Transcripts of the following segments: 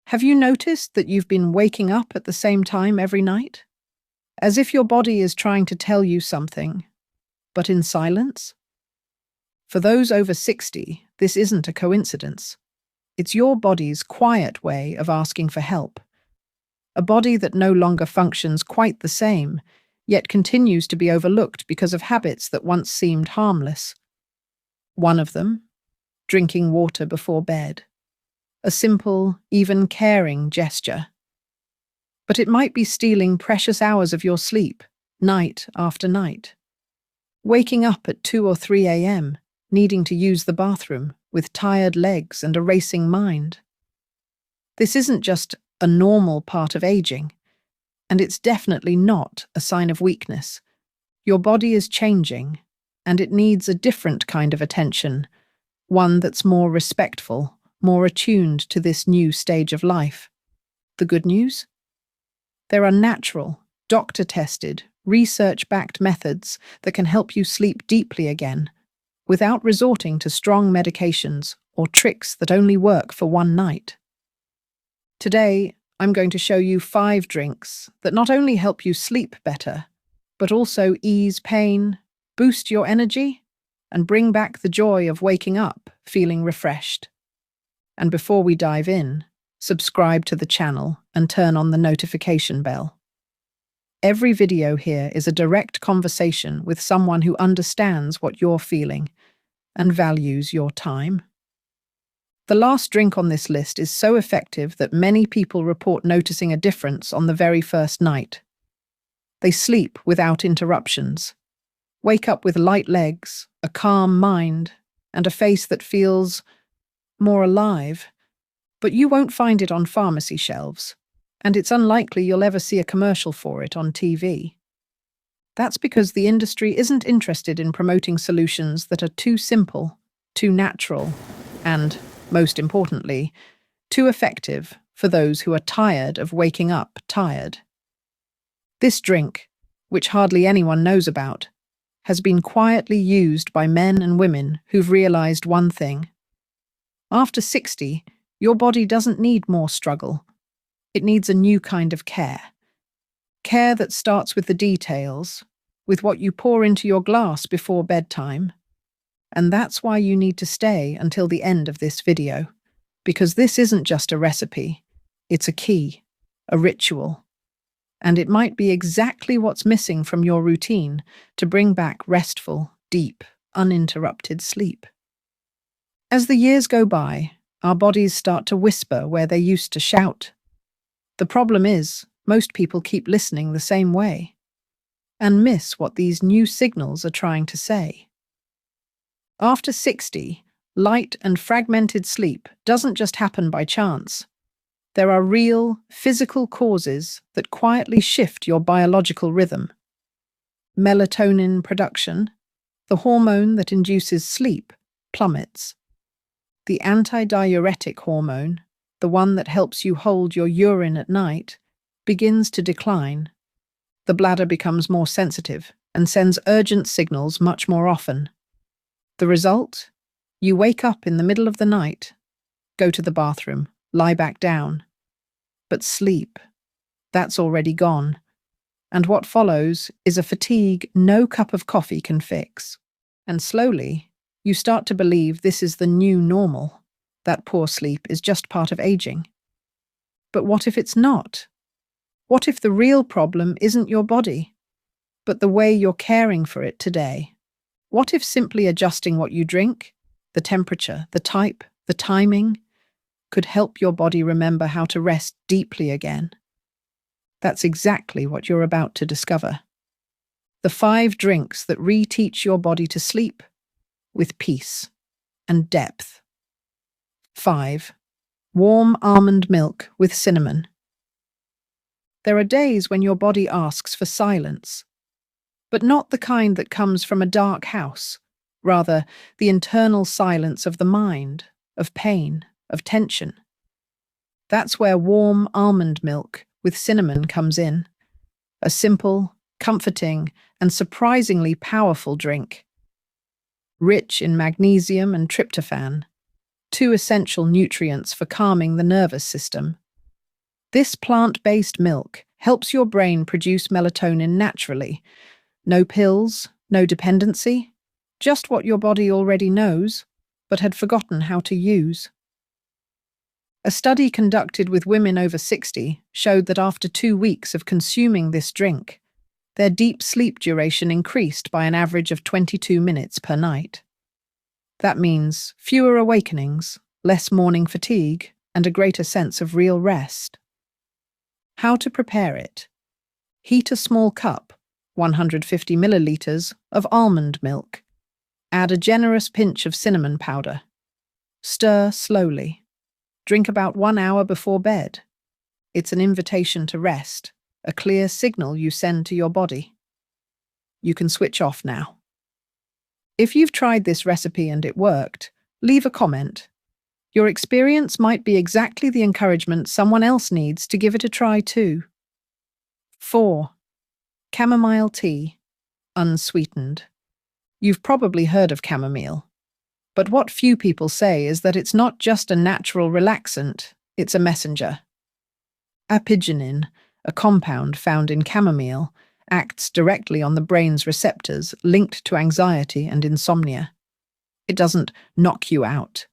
Have you noticed that you've been waking up at the same time every night? As if your body is trying to tell you something, but in silence? For those over 60, this isn't a coincidence. It's your body's quiet way of asking for help. A body that no longer functions quite the same, yet continues to be overlooked because of habits that once seemed harmless. One of them, drinking water before bed. A simple, even caring gesture. But it might be stealing precious hours of your sleep, night after night. Waking up at 2 or 3 a.m., needing to use the bathroom, with tired legs and a racing mind. This isn't just a normal part of aging, and it's definitely not a sign of weakness. Your body is changing, and it needs a different kind of attention, one that's more respectful, more attuned to this new stage of life. The good news? There are natural, doctor-tested, research-backed methods that can help you sleep deeply again, without resorting to strong medications or tricks that only work for one night. Today, I'm going to show you 5 drinks that not only help you sleep better, but also ease pain, boost your energy, and bring back the joy of waking up feeling refreshed. And before we dive in, subscribe to the channel and turn on the notification bell. Every video here is a direct conversation with someone who understands what you're feeling and values your time. The last drink on this list is so effective that many people report noticing a difference on the very first night. They sleep without interruptions, wake up with light legs, a calm mind, and a face that feels more alive. But you won't find it on pharmacy shelves, and it's unlikely you'll ever see a commercial for it on TV. That's because the industry isn't interested in promoting solutions that are too simple, too natural, and, most importantly, too effective for those who are tired of waking up tired. This drink, which hardly anyone knows about, has been quietly used by men and women who've realized one thing. After 60, your body doesn't need more struggle. It needs a new kind of care. Care that starts with the details, with what you pour into your glass before bedtime. And that's why you need to stay until the end of this video, because this isn't just a recipe, it's a key, a ritual. And it might be exactly what's missing from your routine to bring back restful, deep, uninterrupted sleep. As the years go by, our bodies start to whisper where they used to shout. The problem is, most people keep listening the same way and miss what these new signals are trying to say. After 60, light and fragmented sleep doesn't just happen by chance. There are real, physical causes that quietly shift your biological rhythm. Melatonin production, the hormone that induces sleep, plummets. The antidiuretic hormone, the one that helps you hold your urine at night, begins to decline. The bladder becomes more sensitive and sends urgent signals much more often. The result? You wake up in the middle of the night, go to the bathroom, lie back down. But sleep, that's already gone. And what follows is a fatigue no cup of coffee can fix. And slowly, you start to believe this is the new normal, that poor sleep is just part of aging. But what if it's not? What if the real problem isn't your body, but the way you're caring for it today? What if simply adjusting what you drink, the temperature, the type, the timing, could help your body remember how to rest deeply again? That's exactly what you're about to discover. The 5 drinks that reteach your body to sleep with peace and depth. 5. Warm almond milk with cinnamon. There are days when your body asks for silence, but not the kind that comes from a dark house, rather the internal silence of the mind, of pain, of tension. That's where warm almond milk with cinnamon comes in. A simple, comforting, and surprisingly powerful drink. Rich in magnesium and tryptophan, 2 essential nutrients for calming the nervous system, This plant-based milk helps your brain produce melatonin naturally. No pills, no dependency, just what your body already knows, but had forgotten how to use. A study conducted with women over 60 showed that after 2 weeks of consuming this drink, their deep sleep duration increased by an average of 22 minutes per night. That means fewer awakenings, less morning fatigue, and a greater sense of real rest. How to prepare it? Heat a small cup, 150 milliliters, of almond milk. Add a generous pinch of cinnamon powder. Stir slowly. Drink about 1 hour before bed. It's an invitation to rest, a clear signal you send to your body. You can switch off now. If you've tried this recipe and it worked, leave a comment. Your experience might be exactly the encouragement someone else needs to give it a try too. 4. Chamomile tea, unsweetened. You've probably heard of chamomile, but what few people say is that it's not just a natural relaxant, it's a messenger. Apigenin, a compound found in chamomile, acts directly on the brain's receptors linked to anxiety and insomnia. It doesn't knock you out.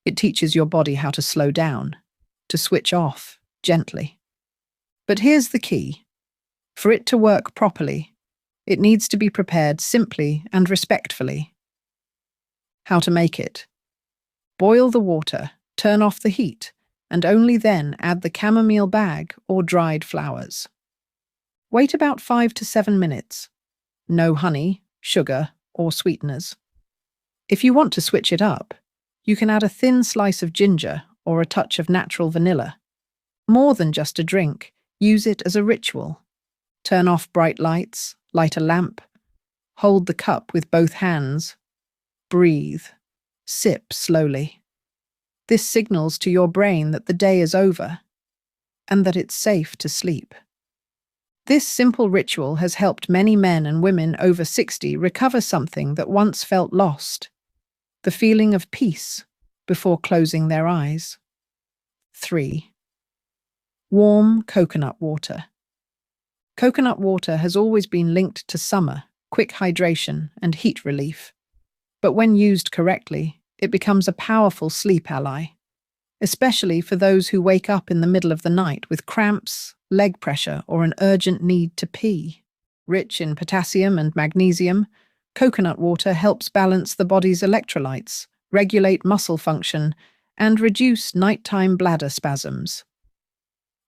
It teaches your body how to slow down, to switch off gently. But here's the key. For it to work properly, it needs to be prepared simply and respectfully. How to make it? Boil the water, turn off the heat, and only then add the chamomile bag or dried flowers. Wait about 5 to 7 minutes. No honey, sugar, or sweeteners. If you want to switch it up, you can add a thin slice of ginger or a touch of natural vanilla. More than just a drink, use it as a ritual. Turn off bright lights, light a lamp, hold the cup with both hands, breathe, sip slowly. This signals to your brain that the day is over and that it's safe to sleep. This simple ritual has helped many men and women over 60 recover something that once felt lost. The feeling of peace before closing their eyes. 3. Warm coconut water. Coconut water has always been linked to summer, quick hydration, and heat relief. But when used correctly, it becomes a powerful sleep ally, especially for those who wake up in the middle of the night with cramps, leg pressure, or an urgent need to pee. Rich in potassium and magnesium, coconut water helps balance the body's electrolytes, regulate muscle function, and reduce nighttime bladder spasms.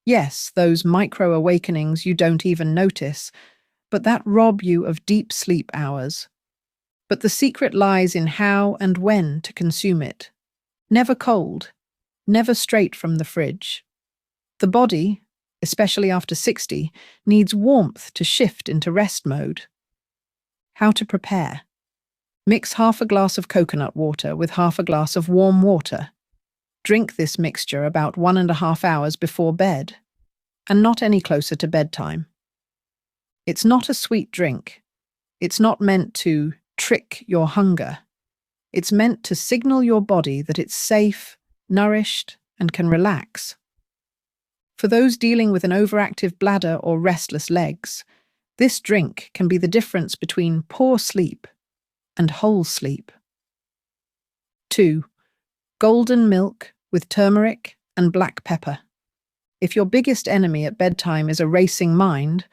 Yes, those micro-awakenings you don't even notice, but that rob you of deep sleep hours. But the secret lies in how and when to consume it. Never cold, never straight from the fridge. The body, especially after 60, needs warmth to shift into rest mode. How to prepare. Mix half a glass of coconut water with half a glass of warm water. Drink this mixture about 1.5 hours before bed, and not any closer to bedtime. It's not a sweet drink. It's not meant to trick your hunger. It's meant to signal your body that it's safe, nourished, and can relax. For those dealing with an overactive bladder or restless legs, this drink can be the difference between poor sleep and whole sleep. 2. Golden milk with turmeric and black pepper. If your biggest enemy at bedtime is a racing mind,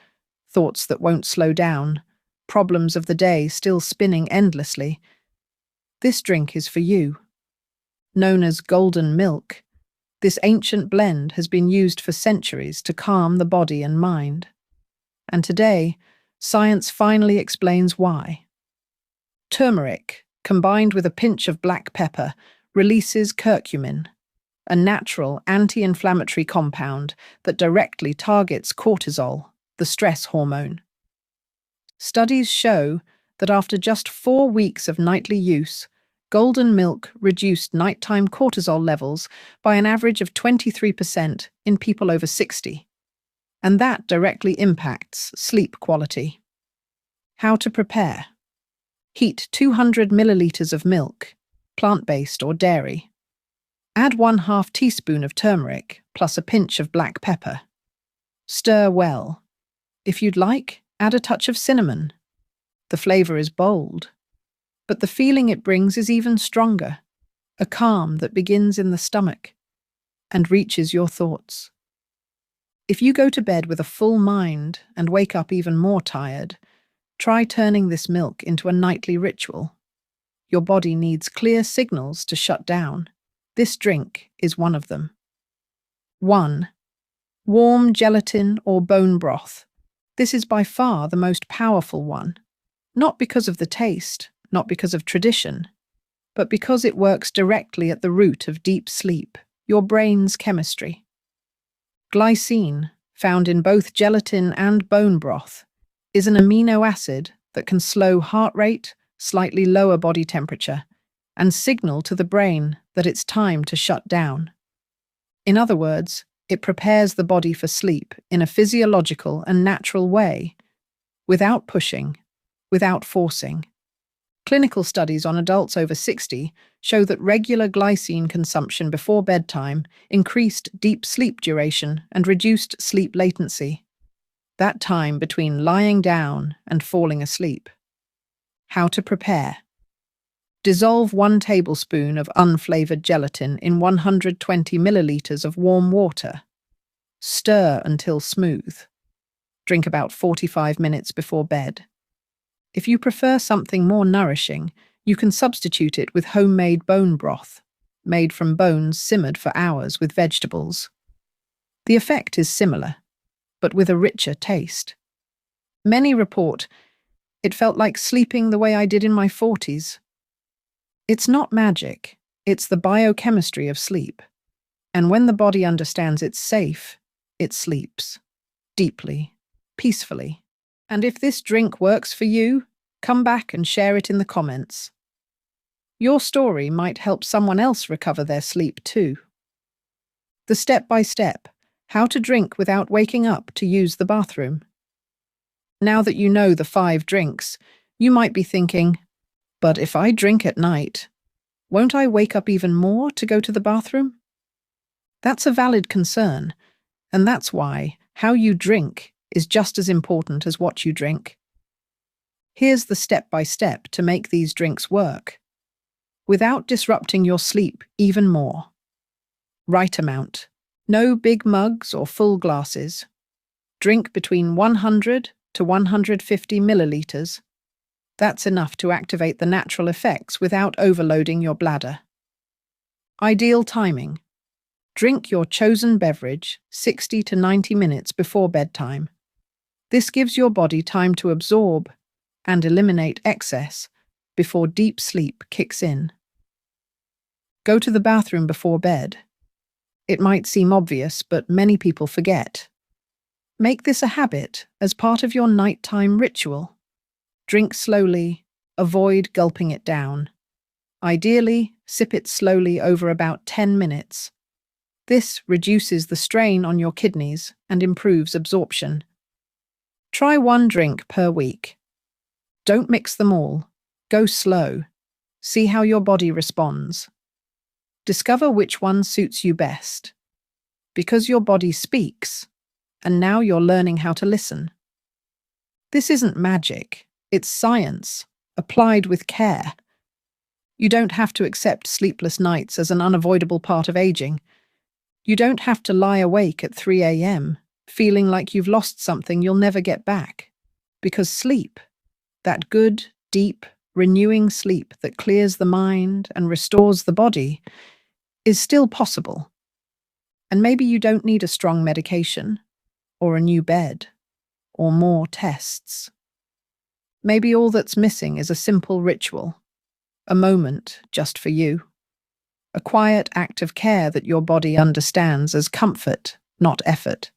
thoughts that won't slow down, problems of the day still spinning endlessly, this drink is for you. Known as golden milk, this ancient blend has been used for centuries to calm the body and mind. And today, science finally explains why. Turmeric, combined with a pinch of black pepper, releases curcumin, a natural anti-inflammatory compound that directly targets cortisol, the stress hormone. Studies show that after just 4 weeks of nightly use, golden milk reduced nighttime cortisol levels by an average of 23% in people over 60. And that directly impacts sleep quality. How to prepare. Heat 200 milliliters of milk, plant-based or dairy. Add 1/2 teaspoon of turmeric plus a pinch of black pepper. Stir well. If you'd like, add a touch of cinnamon. The flavor is bold, but the feeling it brings is even stronger, a calm that begins in the stomach and reaches your thoughts. If you go to bed with a full mind and wake up even more tired, try turning this milk into a nightly ritual. Your body needs clear signals to shut down. This drink is one of them. 1. Warm gelatin or bone broth. This is by far the most powerful one. Not because of the taste, not because of tradition, but because it works directly at the root of deep sleep, your brain's chemistry. Glycine, found in both gelatin and bone broth, is an amino acid that can slow heart rate, slightly lower body temperature, and signal to the brain that it's time to shut down. In other words, it prepares the body for sleep in a physiological and natural way, without pushing, without forcing. Clinical studies on adults over 60 show that regular glycine consumption before bedtime increased deep sleep duration and reduced sleep latency. That time between lying down and falling asleep. How to prepare. Dissolve 1 tablespoon of unflavored gelatin in 120 milliliters of warm water. Stir until smooth. Drink about 45 minutes before bed. If you prefer something more nourishing, you can substitute it with homemade bone broth, made from bones simmered for hours with vegetables. The effect is similar, but with a richer taste. Many report, "It felt like sleeping the way I did in my 40s. It's not magic, it's the biochemistry of sleep. And when the body understands it's safe, it sleeps. Deeply, peacefully. And if this drink works for you, come back and share it in the comments. Your story might help someone else recover their sleep too. The step-by-step, how to drink without waking up to use the bathroom. Now that you know the 5 drinks, you might be thinking, but if I drink at night, won't I wake up even more to go to the bathroom? That's a valid concern, and that's why how you drink is just as important as what you drink. Here's the step-by-step to make these drinks work, without disrupting your sleep even more. Right amount. No big mugs or full glasses. Drink between 100 to 150 milliliters. That's enough to activate the natural effects without overloading your bladder. Ideal timing. Drink your chosen beverage 60 to 90 minutes before bedtime. This gives your body time to absorb and eliminate excess before deep sleep kicks in. Go to the bathroom before bed. It might seem obvious, but many people forget. Make this a habit as part of your nighttime ritual. Drink slowly, avoid gulping it down. Ideally, sip it slowly over about 10 minutes. This reduces the strain on your kidneys and improves absorption. Try 1 drink per week. Don't mix them all. Go slow. See how your body responds. Discover which one suits you best. Because your body speaks, and now you're learning how to listen. This isn't magic. It's science, applied with care. You don't have to accept sleepless nights as an unavoidable part of aging. You don't have to lie awake at 3 a.m., feeling like you've lost something you'll never get back. Because sleep, that good, deep, renewing sleep that clears the mind and restores the body, is still possible. And maybe you don't need a strong medication, or a new bed, or more tests. Maybe all that's missing is a simple ritual, a moment just for you. A quiet act of care that your body understands as comfort, not effort.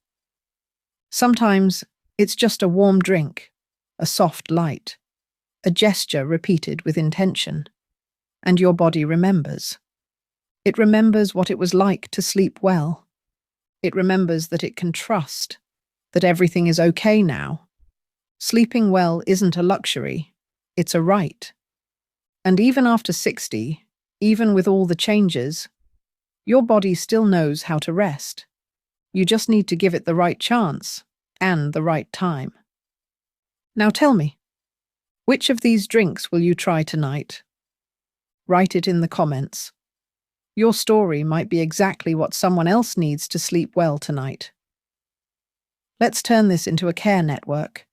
Sometimes it's just a warm drink, a soft light, a gesture repeated with intention, and your body remembers. It remembers what it was like to sleep well. It remembers that it can trust, that everything is okay now. Sleeping well isn't a luxury, it's a right. And even after 60, even with all the changes, Your body still knows how to rest. You just need to give it the right chance and the right time. Now tell me, which of these drinks will you try tonight? Write it in the comments. Your story might be exactly what someone else needs to sleep well tonight. Let's turn this into a care network.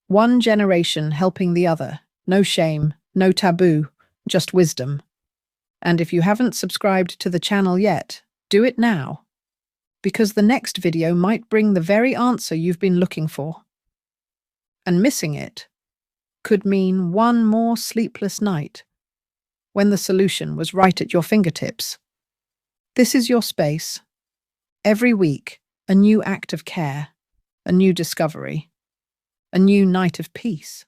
One generation helping the other. No shame, no taboo, just wisdom. And if you haven't subscribed to the channel yet, do it now. Because the next video might bring the very answer you've been looking for. And missing it could mean one more sleepless night when the solution was right at your fingertips. This is your space. Every week, a new act of care, a new discovery, a new night of peace.